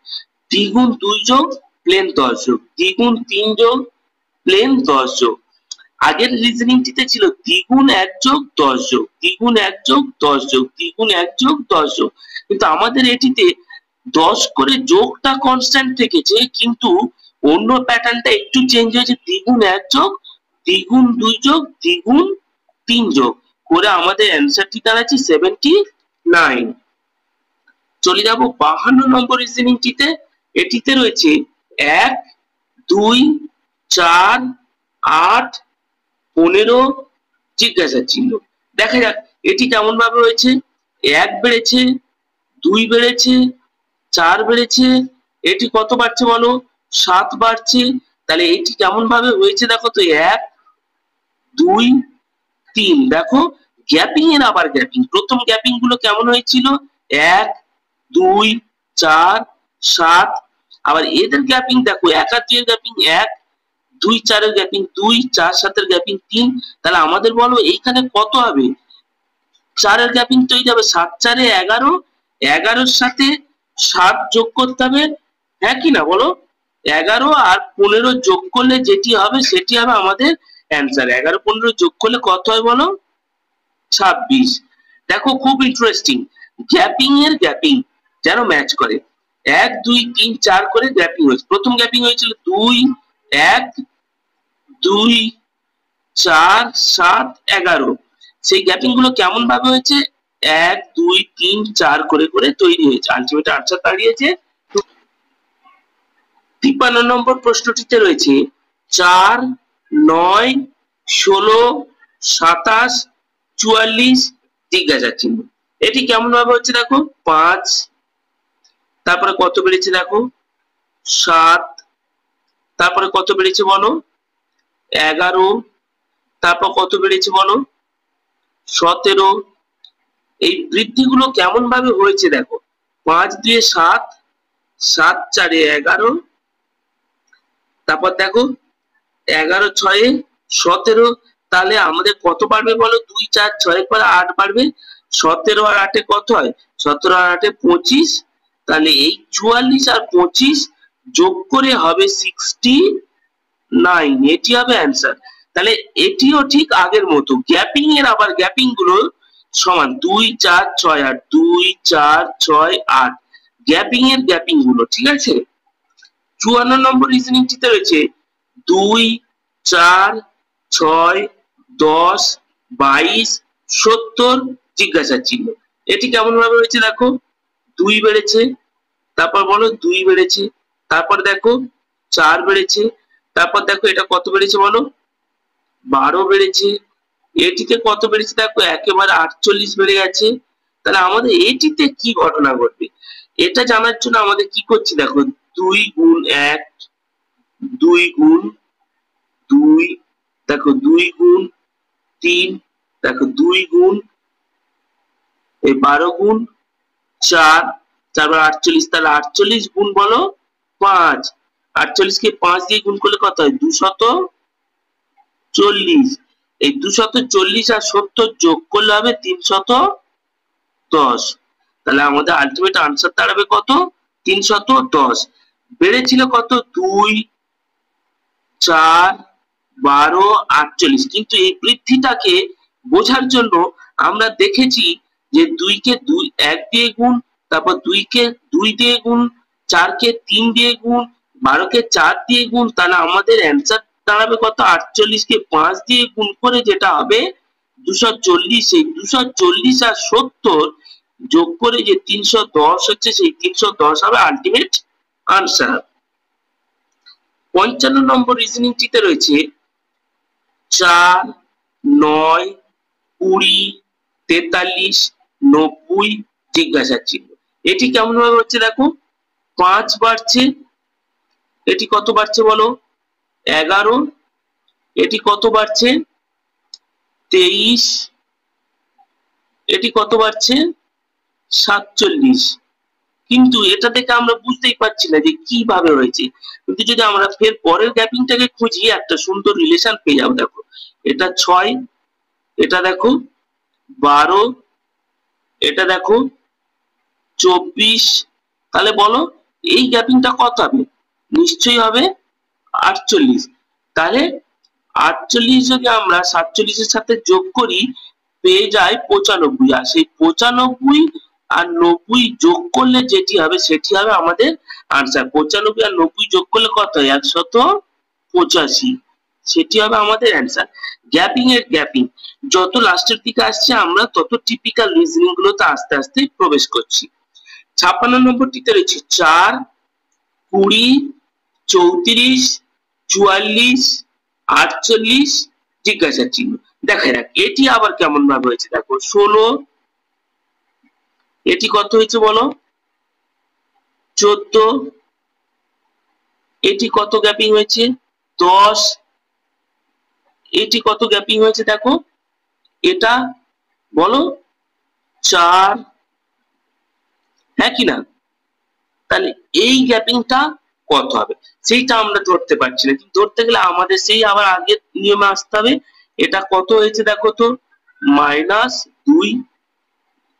দ্বিগুণ 2 যোগ প্লেন 10 যোগ দ্বিগুণ 3 যোগ প্লেন 10 যোগ। আগের রিজনিংটিতে ছিল দ্বিগুণ 1 যোগ 10 যোগ দ্বিগুণ 1 যোগ 10 যোগ দ্বিগুণ 1 যোগ 10 যোগ, কিন্তু আমাদের এটিতে 10 করে যোগটা কনস্ট্যান্ট থেকেছে, কিন্তু অন্য প্যাটার্নটা একটু চেঞ্জ হয়েছে, দ্বিগুণ 1 যোগ দ্বিগুণ 2 যোগ দ্বিগুণ 3 যোগ করে আমাদের অ্যান্সারটি দাঁড়াচ্ছে 79। চলে যাব 52 নম্বর রিজনিংটিতে, এটিতে রয়েছে 1, 2, 4, 8, 15 জিজ্ঞাসার চিহ্ন। দেখা যাক এটি কেমন ভাবে হয়েছে? 1 বেড়েছে, 2 বেড়েছে, 4 বেড়েছে, এটি কত বাড়ছে বলো? 7 বাড়ছে, তাহলে এটি কেমন ভাবে হয়েছে দেখো তো? 1, 2, 3, দেখো গ্যাপিং এর আবার গ্যাপিং, প্রথম গ্যাপিং গুলো কেমন হয়েছিল? 1, 2, 4, 7, আবার এদের গ্যাপিং দেখো 1 আর 2 এর গ্যাপিং 1, 2, 4 এর গ্যাপিং 2, 4, 7 এর গ্যাপিং 3, তাহলে আমাদের বলো এইখানে কত হবে? 4 এর গ্যাপিং তো হয়ে যাবে 7, 4 এ 11, 11 এর সাথে 7 যোগ করতে হবে, হ্যাঁ কি না বলো? 11 আর 15 যোগ করলে যেটি হবে সেটি হবে আমাদের অ্যান্সার। 11 15 যোগ করলে কত হয় বলো? 26। দেখো খুব ইন্টারেস্টিং, গ্যাপিং এর গ্যাপিং যেন ম্যাচ করে, 1, 2, 3, 4 করে গ্যাপিং হয়েছে। প্রথম গ্যাপিং হয়েছিল 2, 1, 2, 4, 7, 11, সেই গ্যাপিং গুলো কেমন ভাবে হয়েছে? 1, 2, 3, 4 করে করে তৈরি হয়েছে, আলটিমেট আনসার দাঁড়িয়েছে। 53 নম্বর প্রশ্নটিতে রয়েছে 4, 9, 16, 27, 44 জিজ্ঞাসার চিহ্ন। এটি কেমন ভাবে হচ্ছে দেখো? 5, তারপরে কত বেড়েছে দেখো? 7, তারপরে কত বেড়েছে বলো? 11, তারপর কত বেড়েছে বলো? 17, এই বৃদ্ধিগুলো কেমন ভাবে হয়েছে দেখো, 5 2 7, 7 4 11, তারপর দেখো 11 6 17, তাহলে আমাদের কত বাড়বে বলো, 2 4 6 পরে 8 বাড়বে, 17 আর 8 কত হয়, 17 আর 8 25, তাহলে এই 44 আর 25 যোগ করে হবে 69, এটি হবে অ্যান্সার। তাহলে এটিও ঠিক আগের মতো, গ্যাপিং এর আবার গ্যাপিং গুলো সমান 2 4 6 8, 2 4 6 8, গ্যাপিং এর গ্যাপিং গুলো ঠিক আছে। 54 নম্বর রিজনিংটিতে রয়েছে 2 4 6 10 22 70 জিজ্ঞাসা চিহ্ন। এটি কেমন ভাবে হয়েছে দেখো, 2 বেড়েছে, তারপর বলো 2 বেড়েছে, তারপর দেখো 4 বেড়েছে, তারপর দেখো এটা কত বেড়েছে বলো, 12 বেড়েছে, এটিতে কত বেড়েছে দেখো একেবারে 48 বেড়ে গেছে। তাহলে আমাদের এটিতে কি ঘটনা ঘটবে এটা জানার জন্য আমাদের কি করছি দেখো, 2 গুণ 1, 2 গুণ 2, দেখো 2 গুণ 3, দেখো 2 গুণ এই 12 গুণ 4, তারপর 48, তাহলে 48 গুণ বলো 5, 48 কে 5 দিয়ে গুণ করলে কত হয় 240, এই 240 আর 70 যোগ করলে হবে 310, তাহলে আমাদের আলটিমেট আনসার দাঁড়াবে কত 310। বেড়েছিল কত 2 4 12 48, কিন্তু এই বৃদ্ধিটাকে বোঝার জন্য আমরা দেখেছি যে 2 কে 1 দিয়ে গুণ, তারপর 2 কে 2 দিয়ে গুণ, 4 কে 3 দিয়ে গুণ, 12 কে 4 দিয়ে গুণ, তাহলে আমাদের অ্যান্সার দাঁড়াবে কত 48 কে 5 দিয়ে গুণ করে যেটা হবে 240, এই 240 আর 70 যোগ করে যে 310 হচ্ছে, সেই 310 হবে আলটিমেট আনসার। 55 নম্বর রিজনিংটিতে রয়েছে 4 9 20 43 90 জিজ্ঞাসা চিহ্ন। এটি কেমন ভাবে হচ্ছে দেখো, 5 বাড়ছে, এটি কত বাড়ছে বলো 11, এটি কত বাড়ছে 23, এটি কত বাড়ছে 47, কিন্তু এটা থেকে আমরা বুঝতেই পারছি না যে কিভাবে হয়েছে। কিন্তু যদি আমরা ফের পরের গ্যাপিংটাকে খুঁজি একটা সুন্দর রিলেশন পেয়ে যাবো। দেখো এটা 6, এটা দেখো 12, এটা দেখো 24, তাহলে বলো এই গ্যাপিংটা কত হবে, নিশ্চয়ই হবে 48। তাহলে 48 যদি আমরা 47 এর সাথে যোগ করি পেয়ে যাই 95, আর সেই 95 আর 90 যোগ করলে যেটি হবে সেটি হবে আমাদের আনসার। 95 আর 90 যোগ করলে কত হয় 185, সেটি হবে আমাদের অ্যান্সার। গ্যাপিং এর গ্যাপিং যত লাস্টের দিকে আসছে আমরা তত টিপিক্যাল রিজনিং গুলোতে আস্তে আস্তে প্রবেশ করছি। 56 নম্বরটিতে রয়েছে 4 20 34 44 48 জিজ্ঞাসা চিহ্ন। দেখা যাক এটি আবার কেমন ভাবে হয়েছে দেখো 16, এটি কত হয়েছে বলো 14, এটি কত গ্যাপিং হয়েছে 10, এটি কত গ্যাপিং হয়েছে দেখো এটা বলো 4, হ্যাঁ কিনা, তাহলে এই গ্যাপিংটা কত হবে সেইটা আমরা ধরতে পারছি না, কিন্তু ধরতে গেলে আমাদের সেই আবার আগের নিয়মে আসতে হবে। এটা কত হয়েছে দেখো তো -2,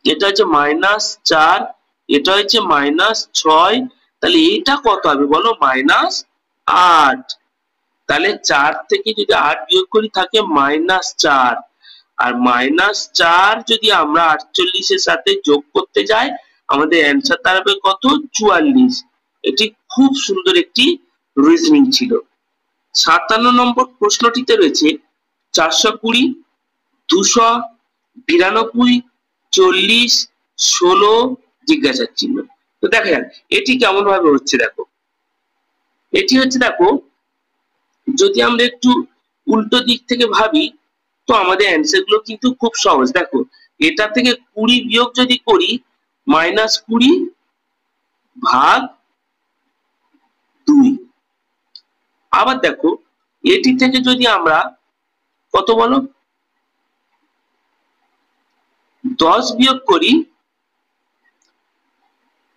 এটা হচ্ছে -4, এটা হচ্ছে -6, তাহলে এটা কত হবে বলো -8, তাহলে 4 থেকে যদি 8 বিয়োগ করি থাকে -4, আর -4 যদি আমরা 48 এর সাথে যোগ করতে যাই আমাদের অ্যান্সার দাঁড়াবে কত 44। এটি খুব সুন্দর একটি রিজনিং ছিল। 57 নম্বর প্রশ্নটিতে রয়েছে 420 292 40 16 জিজ্ঞাসা চিহ্ন। তো দেখা যাক এটি কেমন ভাবে হচ্ছে দেখো, এটি হচ্ছে দেখো যদি আমরা একটু উল্টো দিক থেকে ভাবি তো আমাদের অ্যান্সার গুলো কিন্তু খুব সহজ। দেখো এটা থেকে 20 বিয়োগ যদি করি -20 ভাগ 2, আবার দেখো এটি থেকে যদি আমরা কত বলো 10 বিয়োগ করি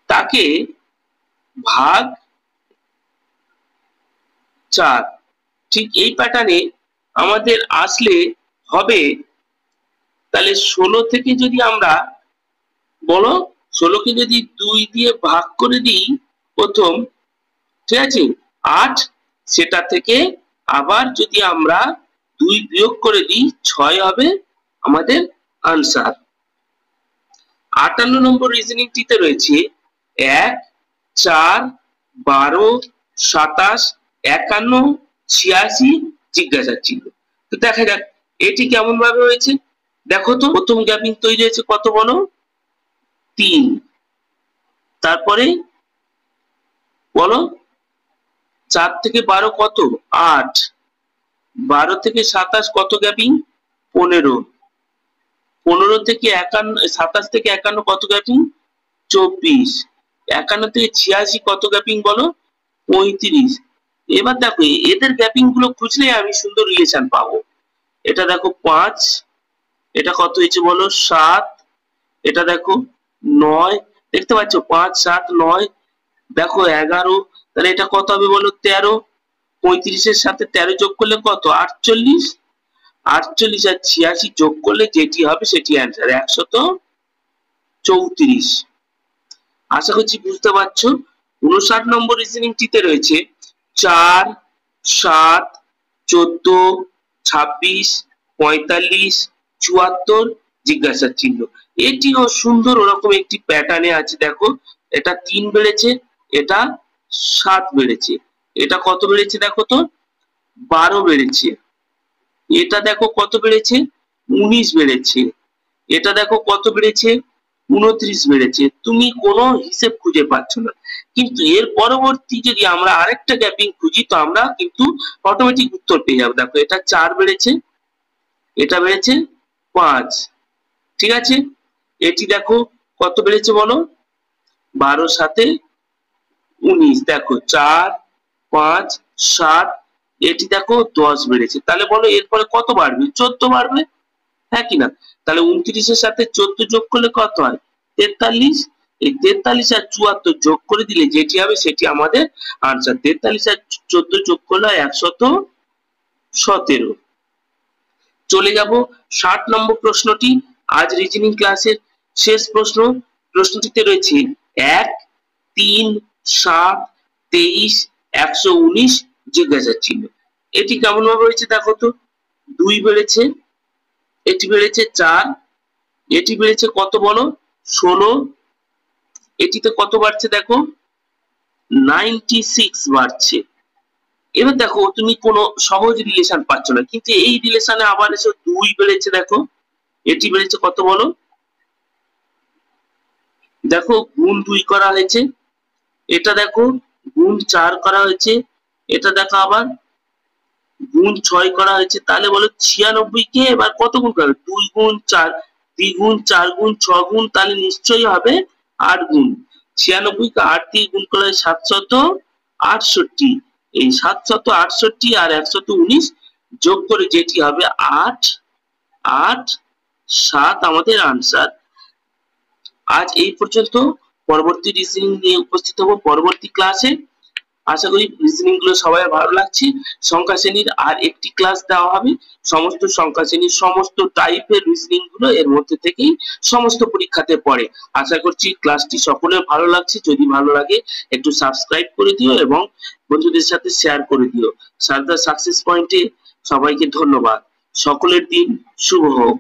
তাকে ভাগ 4। ঠিক এই প্যাটার্নে আমাদের আসলে হবে। তাহলে 16 থেকে যদি আমরা বলো 16 কে যদি 2 দিয়ে ভাগ করে দিই প্রথম, ঠিক আছে, 8, সেটা থেকে আবার যদি আমরা 2 বিয়োগ করে দিই 6 হবে আমাদের আনসার। 58 নম্বর রিজনিংটিতে রয়েছে 1, 4, 12, 27, 51, 86 জিজ্ঞাসার চিহ্ন। তো দেখা যাক এটি কেমন ভাবে হয়েছে। দেখো তো প্রথম গ্যাপিং তৈরি হয়েছে কত বলো? 3। তারপরে বলো 4 থেকে 12 কত? 8। 12 থেকে 27 কত গ্যাপিং? 15। 15 থেকে 27 থেকে 51 কত গ্যাপিং? 24। 51 থেকে 86 কত গ্যাপিং বলো? 35। এবার দেখো এদের গ্যাপিং গুলো খুঁজলে আমি সুন্দর রিলেশন পাবো। এটা দেখো 5, এটা কত হয়েছে বলো? 7, এটা দেখো 9, দেখতে পাচ্ছ 5, 7, 9, দেখো 11, তাহলে এটা কত হবে বলো? 13। 35 এর সাথে 13 যোগ করলে কত? 48। 48 আর 86 যোগ করলে যেটি হবে সেটি অ্যান্সার 134। আশা করছি বুঝতে পারছো। 59 নম্বর রিজনিংটিতে রয়েছে 4, 7, 14, 26, 45, 74 জিজ্ঞাসার চিহ্ন। এটিও সুন্দর ওরকম একটি প্যাটার্নে আছে। দেখো এটা 3 বেড়েছে, এটা 7 বেড়েছে, এটা কত বেড়েছে দেখো তো? 12 বেড়েছে। এটা দেখো কত বেড়েছে? 19 বেড়েছে। এটা দেখো কত বেড়েছে? 29 বেড়েছে। তুমি কোনো হিসেব খুঁজে পাচ্ছ না, কিন্তু এর পরবর্তী যদি আমরা আরেকটা গ্যাপিং খুঁজি তো আমরা কিন্তু অটোমেটিক উত্তর পেয়ে যাবো। দেখো এটা 4 বেড়েছে, এটা বেড়েছে 5, ঠিক আছে। এটি দেখো কত বেড়েছে বলো? 12 সাথে 19, দেখো 4, 5, 7, এটি দেখো 10 বেড়েছে। তাহলে বলো এরপরে কত বাড়বে? 14 বাড়বে, হ্যাঁ কি না? তাহলে 29 এর সাথে 14 যোগ করলে কত হয়? 43। এই 43 আর 74 যোগ করে দিলে যেটি হবে সেটি আমাদের আনসার। 43 আর 14 যোগ করলে 117। চলে যাব 60 নম্বর প্রশ্নটি, আজ রিজনিং ক্লাসের শেষ প্রশ্ন। প্রশ্নটিতে রয়েছে 1, 3, 7, 23, 119 জিজ্ঞাসার চিহ্ন। এটি কেমন ভাবে হয়েছে দেখো তো? 2 বেড়েছে, এটি বেড়েছে 4, এটি বেড়েছে কত বলো? 16, এটিতে কত বাড়ছে দেখো? 96 বাড়ছে। এবার দেখো তুমি কোনো সহজ রিলেশন পাচ্ছ না, কিন্তু এই রিলেশনে আবার এসে 2 বেড়েছে, দেখো এটি বেড়েছে কত বলো? দেখো গুণ 2 করা হয়েছে, এটা দেখো গুণ 4 করা হয়েছে, এটা দেখো আবার গুণ 6 করা হয়েছে। তাহলে বলো 96 কে এবার কত গুণ করবে? 2 গুণ 4, 3 গুণ 4 গুণ 6 গুণ, তাহলে নিশ্চয়ই হবে 8 গুণ। 96 কে 8 দিয়ে গুণ করলে 768। এই 768 আর 119 যোগ করে যেটি হবে 8, 8, 7 আমাদের আনসার। আজ এই পর্যন্ত। পরবর্তী রিজনিং নিয়ে উপস্থিত হব পরবর্তী ক্লাসে। আশা করি রিজনিং গুলো সবাই ভালো লাগছে। সংখ্যা শ্রেণীর আর একটি ক্লাস দেওয়া হবে। সমস্ত সংখ্যা শ্রেণীর সমস্ত টাইপের রিজনিং গুলো এর মধ্যে থেকেই সমস্ত পরীক্ষাতে পড়ে। আশা করছি ক্লাসটি সকলের ভালো লাগছে। যদি ভালো লাগে একটু সাবস্ক্রাইব করে দিও এবং বন্ধুদের সাথে শেয়ার করে দিও। সারদা সাকসেস পয়েন্টে সবাইকে ধন্যবাদ। সকলের দিন শুভ হোক।